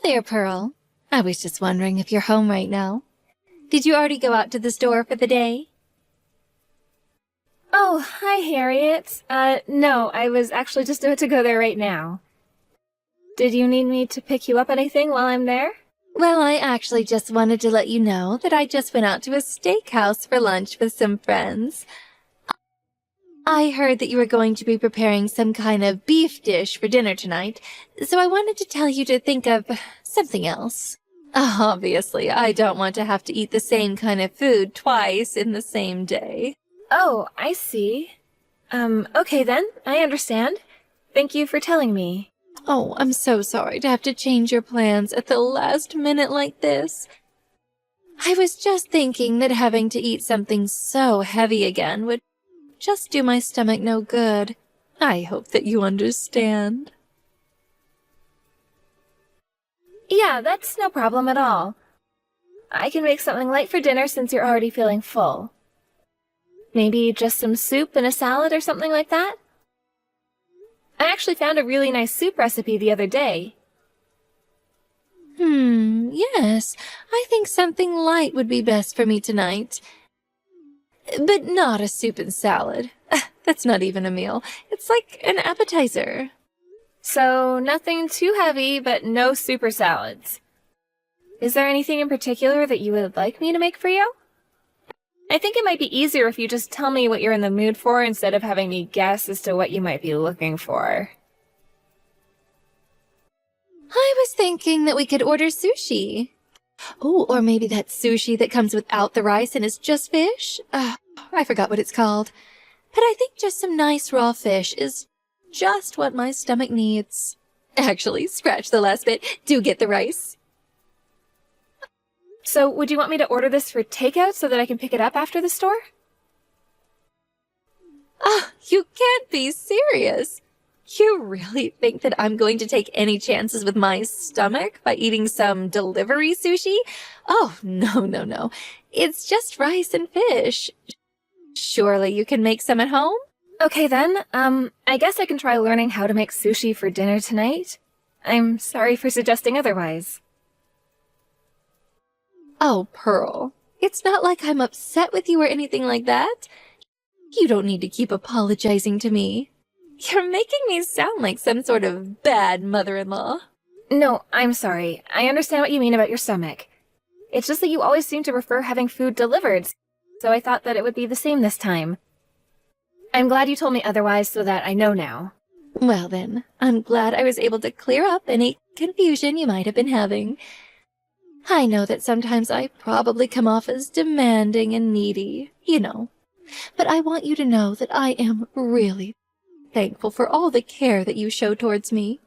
there, Pearl. I was just wondering if you're home right now. Did you already go out to the store for the day? Oh, hi, Harriet. No, I was actually just about to go there right now. Did you need me to pick you up anything while I'm there? Well, I actually just wanted to let you know that I just went out to a steakhouse for lunch with some friends. I heard that you were going to be preparing some kind of beef dish for dinner tonight, so I wanted to tell you to think of something else. Obviously, I don't want to have to eat the same kind of food twice in the same day. Oh, I see. Okay then, I understand. Thank you for telling me. Oh, I'm so sorry to have to change your plans at the last minute like this. I was just thinking that having to eat something so heavy again would just do my stomach no good. I hope that you understand. Yeah, that's no problem at all. I can make something light for dinner since you're already feeling full. Maybe just some soup and a salad or something like that? I actually found a really nice soup recipe the other day. Yes, I think something light would be best for me tonight. But not a soup and salad. That's not even a meal. It's like an appetizer. So, nothing too heavy, but no super salads. Is there anything in particular that you would like me to make for you? I think it might be easier if you just tell me what you're in the mood for instead of having me guess as to what you might be looking for. I was thinking that we could order sushi. Oh, or maybe that sushi that comes without the rice and is just fish? I forgot what it's called. But I think just some nice raw fish is just what my stomach needs. Actually, scratch the last bit. Do get the rice. So, would you want me to order this for takeout so that I can pick it up after the store? You can't be serious. You really think that I'm going to take any chances with my stomach by eating some delivery sushi? Oh, no. It's just rice and fish. Surely you can make some at home? Okay then, I guess I can try learning how to make sushi for dinner tonight. I'm sorry for suggesting otherwise. Oh, Pearl, it's not like I'm upset with you or anything like that. You don't need to keep apologizing to me. You're making me sound like some sort of bad mother-in-law. No, I'm sorry. I understand what you mean about your stomach. It's just that you always seem to prefer having food delivered, so I thought that it would be the same this time. I'm glad you told me otherwise so that I know now. Well then, I'm glad I was able to clear up any confusion you might have been having. I know that sometimes I probably come off as demanding and needy, you know. But I want you to know that I am really thankful for all the care that you show towards me.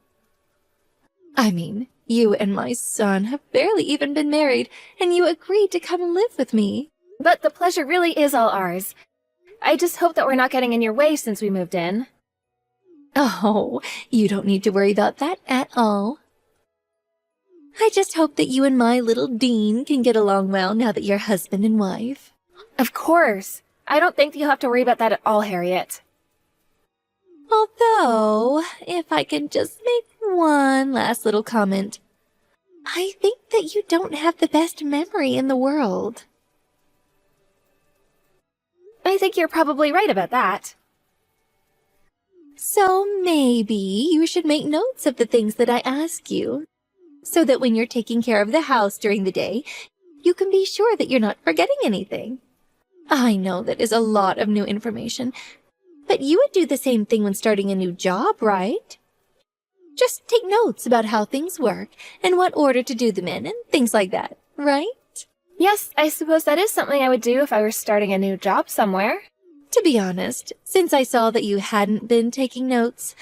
I mean, you and my son have barely even been married, and you agreed to come live with me. But the pleasure really is all ours. I just hope that we're not getting in your way since we moved in. Oh, you don't need to worry about that at all. I just hope that you and my little Dean can get along well now that you're husband and wife. Of course. I don't think you'll have to worry about that at all, Harriet. Although, if I can just make one last little comment, I think that you don't have the best memory in the world. I think you're probably right about that. So maybe you should make notes of the things that I ask you, so that when you're taking care of the house during the day, you can be sure that you're not forgetting anything. I know that is a lot of new information, but you would do the same thing when starting a new job, right? Just take notes about how things work and what order to do them in and things like that, right? Yes, I suppose that is something I would do if I were starting a new job somewhere. To be honest, since I saw that you hadn't been taking notes,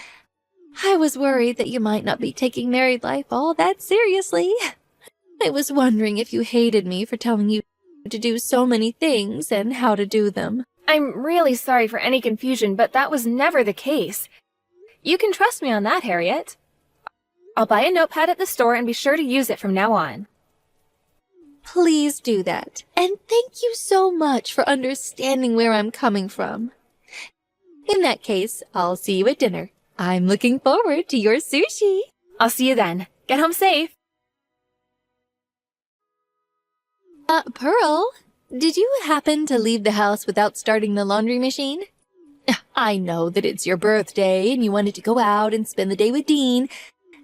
I was worried that you might not be taking married life all that seriously. I was wondering if you hated me for telling you to do so many things and how to do them. I'm really sorry for any confusion, but that was never the case. You can trust me on that, Harriet. I'll buy a notepad at the store and be sure to use it from now on. Please do that, and thank you so much for understanding where I'm coming from. In that case, I'll see you at dinner. I'm looking forward to your sushi. I'll see you then. Get home safe. Pearl, did you happen to leave the house without starting the laundry machine? I know that it's your birthday and you wanted to go out and spend the day with Dean,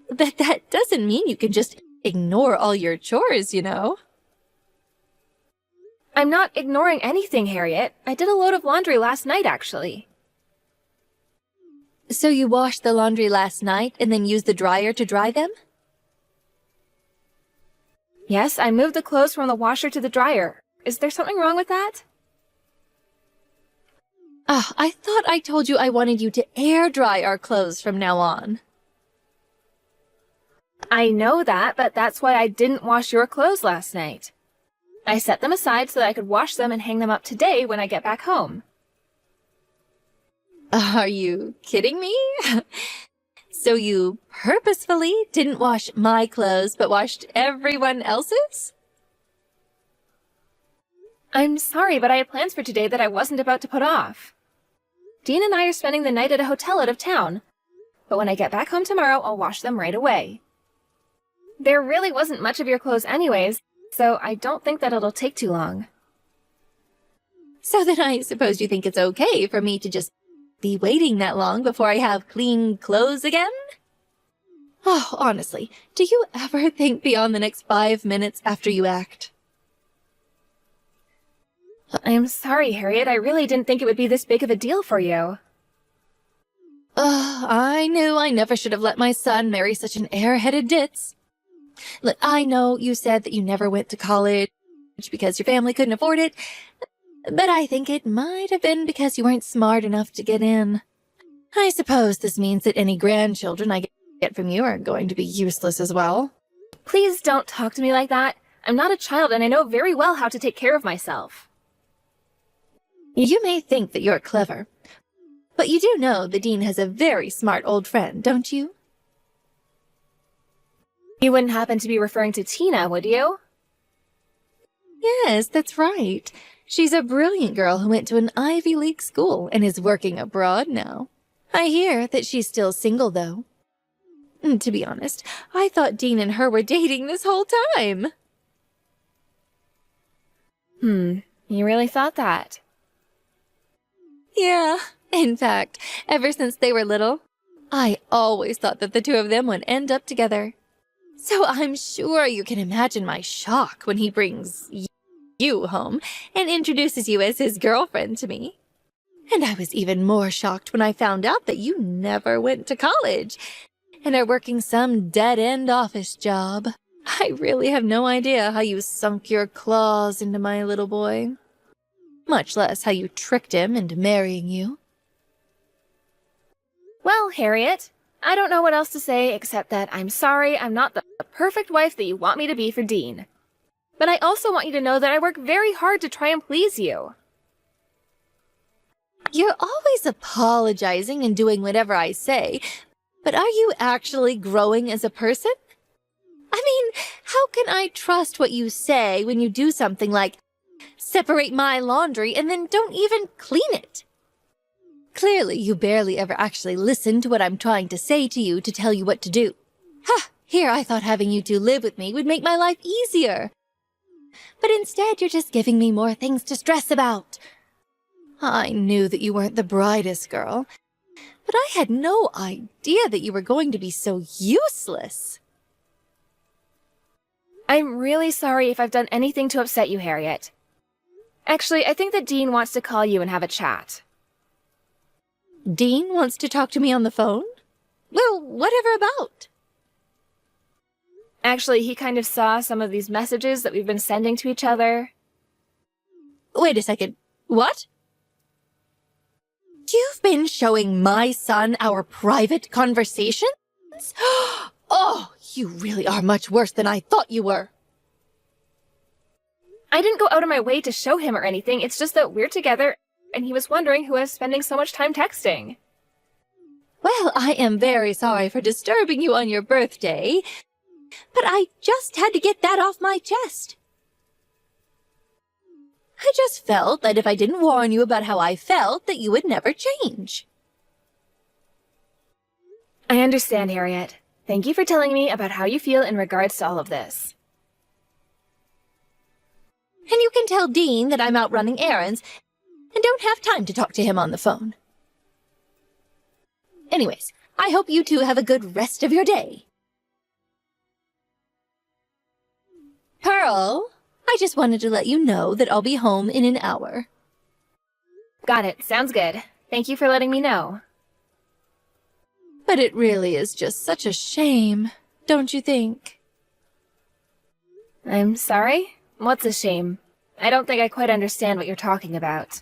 but that doesn't mean you can just ignore all your chores, you know? I'm not ignoring anything, Harriet. I did a load of laundry last night, actually. So you washed the laundry last night and then used the dryer to dry them? Yes, I moved the clothes from the washer to the dryer. Is there something wrong with that? I thought I told you I wanted you to air dry our clothes from now on. I know that, but that's why I didn't wash your clothes last night. I set them aside so that I could wash them and hang them up today when I get back home. Are you kidding me? So you purposefully didn't wash my clothes but washed everyone else's? I'm sorry, but I had plans for today that I wasn't about to put off. Dean and I are spending the night at a hotel out of town, but when I get back home tomorrow, I'll wash them right away. There really wasn't much of your clothes anyways, so I don't think that it'll take too long. So then I suppose you think it's okay for me to just be waiting that long before I have clean clothes again? Oh, honestly, do you ever think beyond the next 5 minutes after you act? I'm sorry, Harriet. I really didn't think it would be this big of a deal for you. I knew I never should have let my son marry such an airheaded ditz. Look, I know you said that you never went to college because your family couldn't afford it, but I think it might have been because you weren't smart enough to get in. I suppose this means that any grandchildren I get from you are going to be useless as well. Please don't talk to me like that. I'm not a child and I know very well how to take care of myself. You may think that you're clever, but you do know the Dean has a very smart old friend, don't you? You wouldn't happen to be referring to Tina, would you? Yes, that's right. She's a brilliant girl who went to an Ivy League school and is working abroad now. I hear that she's still single, though. To be honest, I thought Dean and her were dating this whole time. You really thought that? Yeah, in fact, ever since they were little, I always thought that the two of them would end up together. So I'm sure you can imagine my shock when he brings you home and introduces you as his girlfriend to me. And I was even more shocked when I found out that you never went to college and are working some dead-end office job. I really have no idea how you sunk your claws into my little boy. Much less how you tricked him into marrying you. Well, Harriet, I don't know what else to say except that I'm sorry I'm not the perfect wife that you want me to be for Dean. But I also want you to know that I work very hard to try and please you. You're always apologizing and doing whatever I say, but are you actually growing as a person? I mean, how can I trust what you say when you do something like separate my laundry and then don't even clean it? Clearly, you barely ever actually listen to what I'm trying to say to you to tell you what to do. Ha! Here I thought having you two live with me would make my life easier. But instead, you're just giving me more things to stress about. I knew that you weren't the brightest girl, but I had no idea that you were going to be so useless. I'm really sorry if I've done anything to upset you, Harriet. Actually, I think that Dean wants to call you and have a chat. Dean wants to talk to me on the phone? Well, whatever about? Actually, he kind of saw some of these messages that we've been sending to each other. Wait a second. What? You've been showing my son our private conversations? Oh, you really are much worse than I thought you were. I didn't go out of my way to show him or anything. It's just that we're together, and he was wondering who was spending so much time texting. Well, I am very sorry for disturbing you on your birthday, but I just had to get that off my chest. I just felt that if I didn't warn you about how I felt, that you would never change. I understand, Harriet. Thank you for telling me about how you feel in regards to all of this. And you can tell Dean that I'm out running errands and don't have time to talk to him on the phone. Anyways, I hope you two have a good rest of your day. Pearl, I just wanted to let you know that I'll be home in an hour. Got it. Sounds good. Thank you for letting me know. But it really is just such a shame, don't you think? I'm sorry? What's a shame? I don't think I quite understand what you're talking about.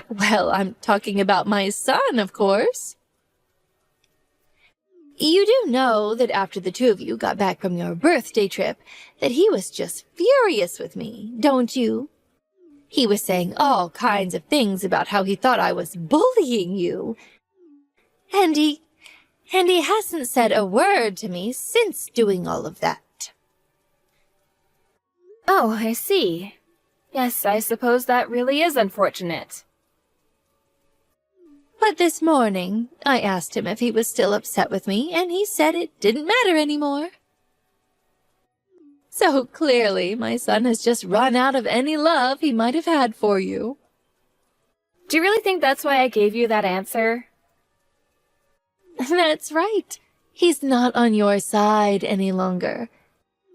Well, I'm talking about my son, of course. You do know that after the two of you got back from your birthday trip, that he was just furious with me, don't you? He was saying all kinds of things about how he thought I was bullying you. And he hasn't said a word to me since doing all of that. Oh, I see. Yes, I suppose that really is unfortunate. But this morning, I asked him if he was still upset with me, and he said it didn't matter anymore. So clearly, my son has just run out of any love he might have had for you. Do you really think that's why I gave you that answer? That's right. He's not on your side any longer.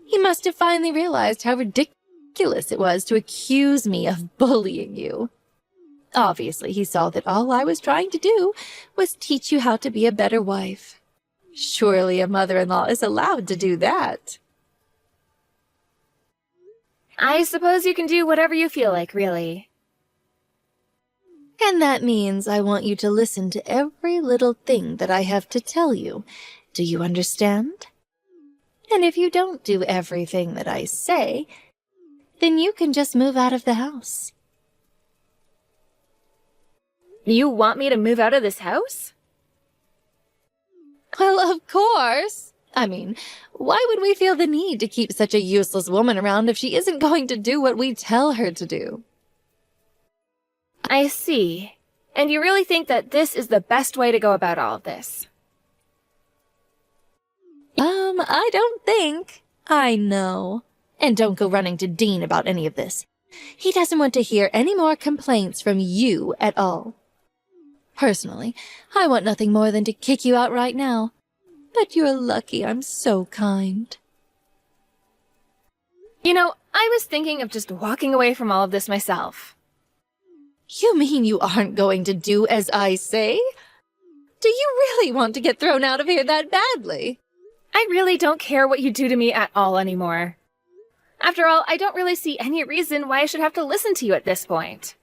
He must have finally realized how ridiculous it was to accuse me of bullying you. Obviously, he saw that all I was trying to do was teach you how to be a better wife. Surely a mother-in-law is allowed to do that. I suppose you can do whatever you feel like, really. And that means I want you to listen to every little thing that I have to tell you. Do you understand? And if you don't do everything that I say, then you can just move out of the house. You want me to move out of this house? Well, of course. I mean, why would we feel the need to keep such a useless woman around if she isn't going to do what we tell her to do? I see. And you really think that this is the best way to go about all of this? I don't think. I know. And don't go running to Dean about any of this. He doesn't want to hear any more complaints from you at all. Personally, I want nothing more than to kick you out right now. But you're lucky I'm so kind. You know, I was thinking of just walking away from all of this myself. You mean you aren't going to do as I say? Do you really want to get thrown out of here that badly? I really don't care what you do to me at all anymore. After all, I don't really see any reason why I should have to listen to you at this point.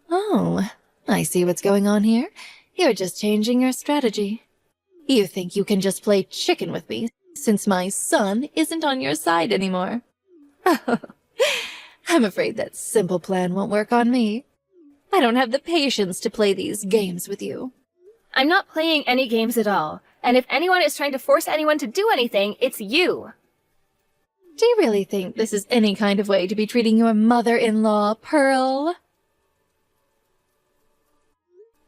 Oh, I see what's going on here. You're just changing your strategy. You think you can just play chicken with me, since my son isn't on your side anymore. I'm afraid that simple plan won't work on me. I don't have the patience to play these games with you. I'm not playing any games at all, and if anyone is trying to force anyone to do anything, it's you. Do you really think this is any kind of way to be treating your mother-in-law, Pearl?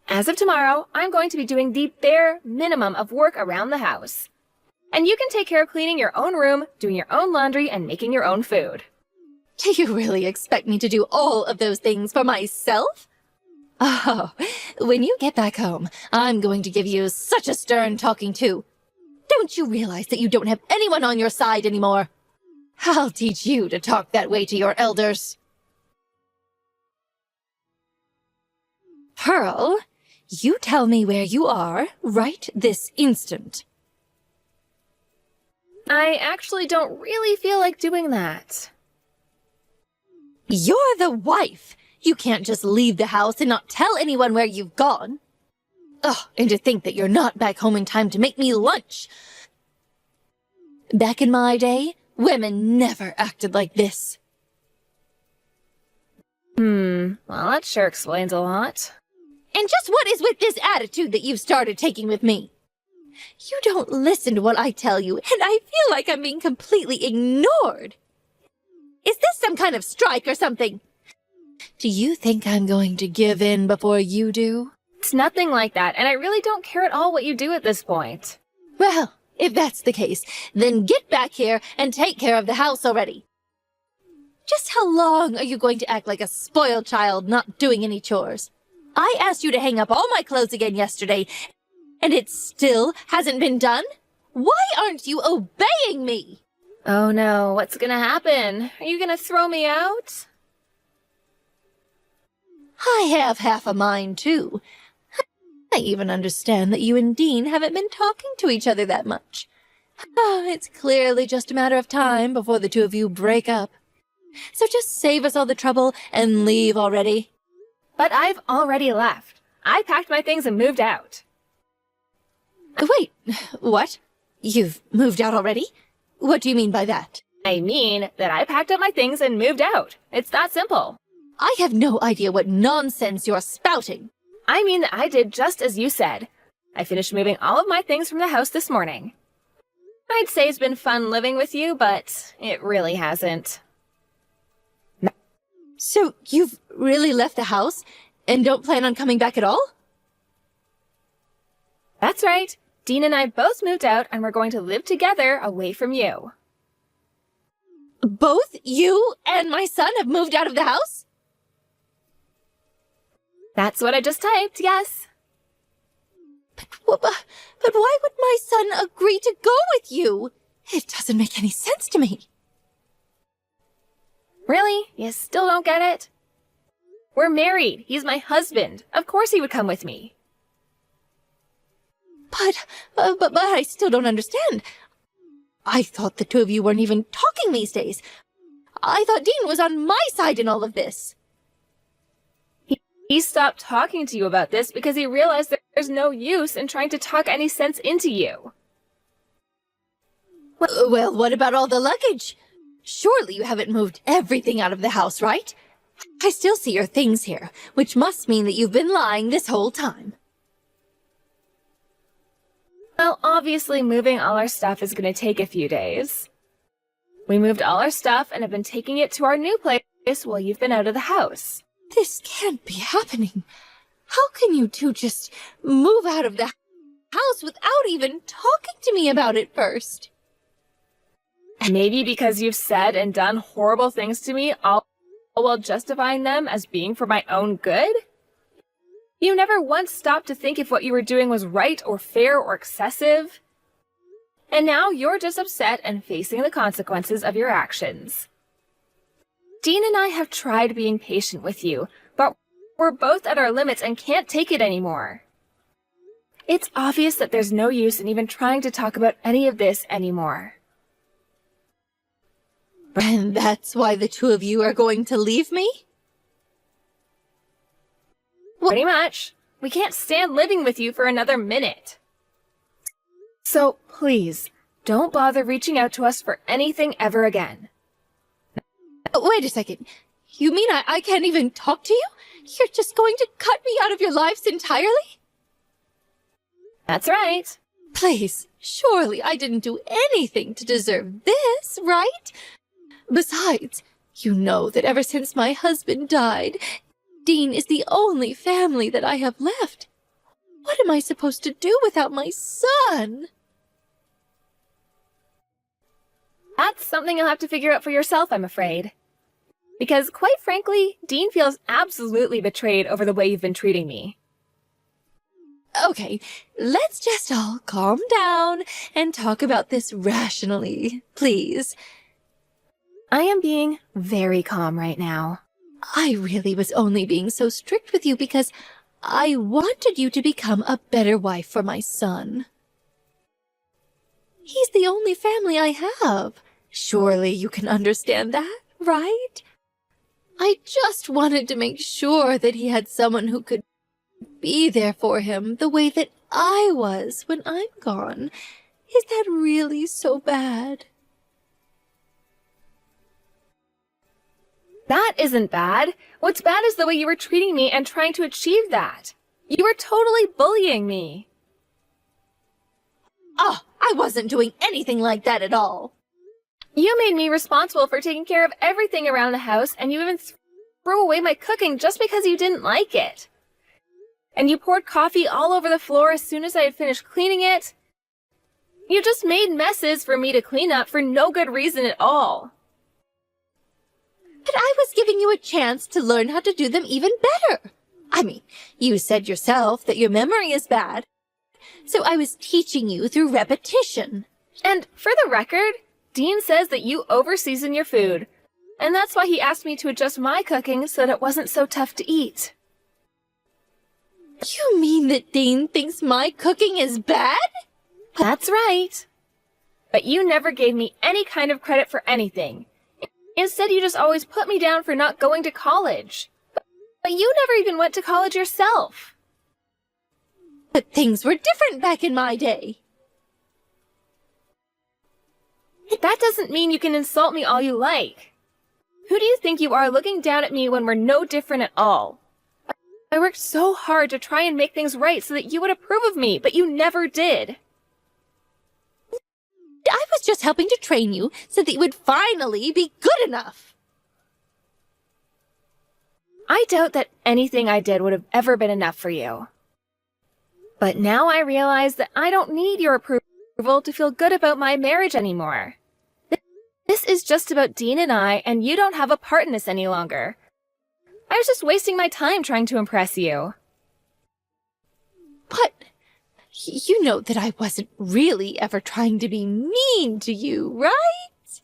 As of tomorrow, I'm going to be doing the bare minimum of work around the house. And you can take care of cleaning your own room, doing your own laundry, and making your own food. Do you really expect me to do all of those things for myself? Oh, when you get back home, I'm going to give you such a stern talking to. Don't you realize that you don't have anyone on your side anymore? I'll teach you to talk that way to your elders. Pearl, you tell me where you are right this instant. I actually don't really feel like doing that. You're the wife. You can't just leave the house and not tell anyone where you've gone. Ugh, and to think that you're not back home in time to make me lunch. Back in my day, women never acted like this. Well, that sure explains a lot. And just what is with this attitude that you've started taking with me? You don't listen to what I tell you, and I feel like I'm being completely ignored. Is this some kind of strike or something? Do you think I'm going to give in before you do? It's nothing like that, and I really don't care at all what you do at this point. Well, If that's the case, then get back here and take care of the house already. Just how long are you going to act like a spoiled child not doing any chores? I asked you to hang up all my clothes again yesterday, and it still hasn't been done? Why aren't you obeying me? Oh no, what's gonna happen? Are you gonna throw me out? I have half a mind, too. I even understand that you and Dean haven't been talking to each other that much. It's clearly just a matter of time before the two of you break up. So just save us all the trouble and leave already. But I've already left. I packed my things and moved out. Wait, what? You've moved out already? What do you mean by that? I mean that I packed up my things and moved out. It's that simple. I have no idea what nonsense you're spouting. I mean that I did just as you said. I finished moving all of my things from the house this morning. I'd say it's been fun living with you, but it really hasn't. So you've really left the house and don't plan on coming back at all? That's right. Dean and I both moved out and we're going to live together away from you. Both you and my son have moved out of the house? That's what I just typed, yes. But why would my son agree to go with you? It doesn't make any sense to me. Really? You still don't get it? We're married. He's my husband. Of course he would come with me. But I still don't understand. I thought the two of you weren't even talking these days. I thought Dean was on my side in all of this. He stopped talking to you about this because he realized that there's no use in trying to talk any sense into you. Well, what about all the luggage? Surely you haven't moved everything out of the house, right? I still see your things here, which must mean that you've been lying this whole time. Well, obviously moving all our stuff is going to take a few days. We moved all our stuff and have been taking it to our new place while you've been out of the house. This can't be happening. How can you two just move out of the house without even talking to me about it first? Maybe because you've said and done horrible things to me, all while justifying them as being for my own good? You never once stopped to think if what you were doing was right or fair or excessive. And now you're just upset and facing the consequences of your actions. Dean and I have tried being patient with you, but we're both at our limits and can't take it anymore. It's obvious that there's no use in even trying to talk about any of this anymore. And that's why the two of you are going to leave me? Pretty much. We can't stand living with you for another minute. So please, don't bother reaching out to us for anything ever again. Wait a second. You mean I can't even talk to you? You're just going to cut me out of your lives entirely? That's right. Please, surely I didn't do anything to deserve this, right? Besides, you know that ever since my husband died, Dean is the only family that I have left. What am I supposed to do without my son? That's something you'll have to figure out for yourself, I'm afraid. Because, quite frankly, Dean feels absolutely betrayed over the way you've been treating me. Okay, let's just all calm down and talk about this rationally, please. I am being very calm right now. I really was only being so strict with you because I wanted you to become a better wife for my son. He's the only family I have. Surely you can understand that, right? I just wanted to make sure that he had someone who could be there for him the way that I was when I'm gone. Is that really so bad? That isn't bad. What's bad is the way you were treating me and trying to achieve that. You were totally bullying me. Oh, I wasn't doing anything like that at all. You made me responsible for taking care of everything around the house, and you even threw away my cooking just because you didn't like it. And you poured coffee all over the floor as soon as I had finished cleaning it. You just made messes for me to clean up for no good reason at all. But I was giving you a chance to learn how to do them even better. I mean, you said yourself that your memory is bad, so I was teaching you through repetition. And for the record, Dean says that you over-season your food, and that's why he asked me to adjust my cooking so that it wasn't so tough to eat. You mean that Dean thinks my cooking is bad? That's right. But you never gave me any kind of credit for anything. Instead, you just always put me down for not going to college. But you never even went to college yourself. But things were different back in my day. That doesn't mean you can insult me all you like. Who do you think you are looking down at me when we're no different at all? I worked so hard to try and make things right so that you would approve of me, but you never did. I was just helping to train you so that you would finally be good enough. I doubt that anything I did would have ever been enough for you. But now I realize that I don't need your approval to feel good about my marriage anymore. This is just about Dean and I, and you don't have a part in this any longer. I was just wasting my time trying to impress you. But you know that I wasn't really ever trying to be mean to you, right?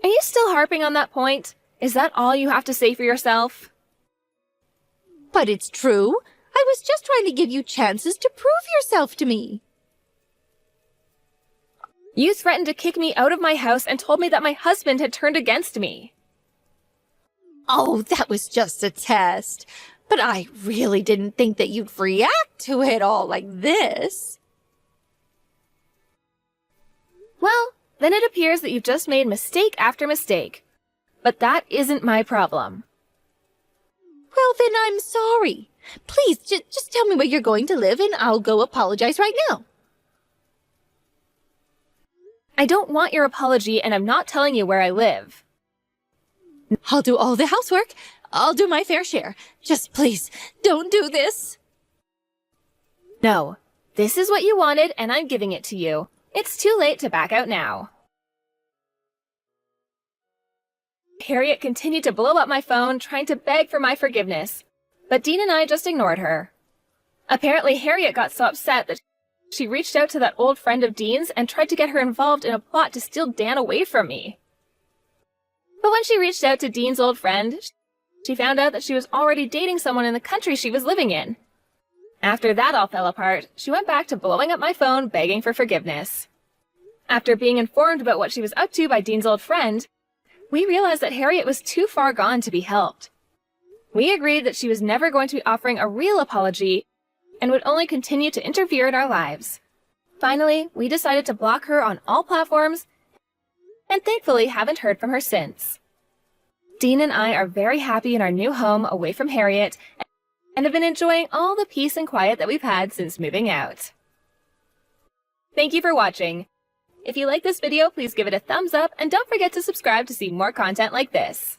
Are you still harping on that point? Is that all you have to say for yourself? But it's true. I was just trying to give you chances to prove yourself to me. You threatened to kick me out of my house and told me that my husband had turned against me. Oh, that was just a test. But I really didn't think that you'd react to it all like this. Well, then it appears that you've just made mistake after mistake. But that isn't my problem. Well, then I'm sorry. Please, just tell me where you're going to live and I'll go apologize right now. I don't want your apology, and I'm not telling you where I live. I'll do all the housework. I'll do my fair share. Just please, don't do this. No, this is what you wanted, and I'm giving it to you. It's too late to back out now. Harriet continued to blow up my phone, trying to beg for my forgiveness. But Dean and I just ignored her. Apparently, Harriet got so upset that she reached out to that old friend of Dean's and tried to get her involved in a plot to steal Dan away from me. But when she reached out to Dean's old friend, she found out that she was already dating someone in the country she was living in. After that all fell apart, she went back to blowing up my phone, begging for forgiveness. After being informed about what she was up to by Dean's old friend, we realized that Harriet was too far gone to be helped. We agreed that she was never going to be offering a real apology and would only continue to interfere in our lives. Finally, we decided to block her on all platforms, and thankfully haven't heard from her since. Dean and I are very happy in our new home away from Harriet and have been enjoying all the peace and quiet that we've had since moving out. Thank you for watching. If you like this video, please give it a thumbs up and don't forget to subscribe to see more content like this.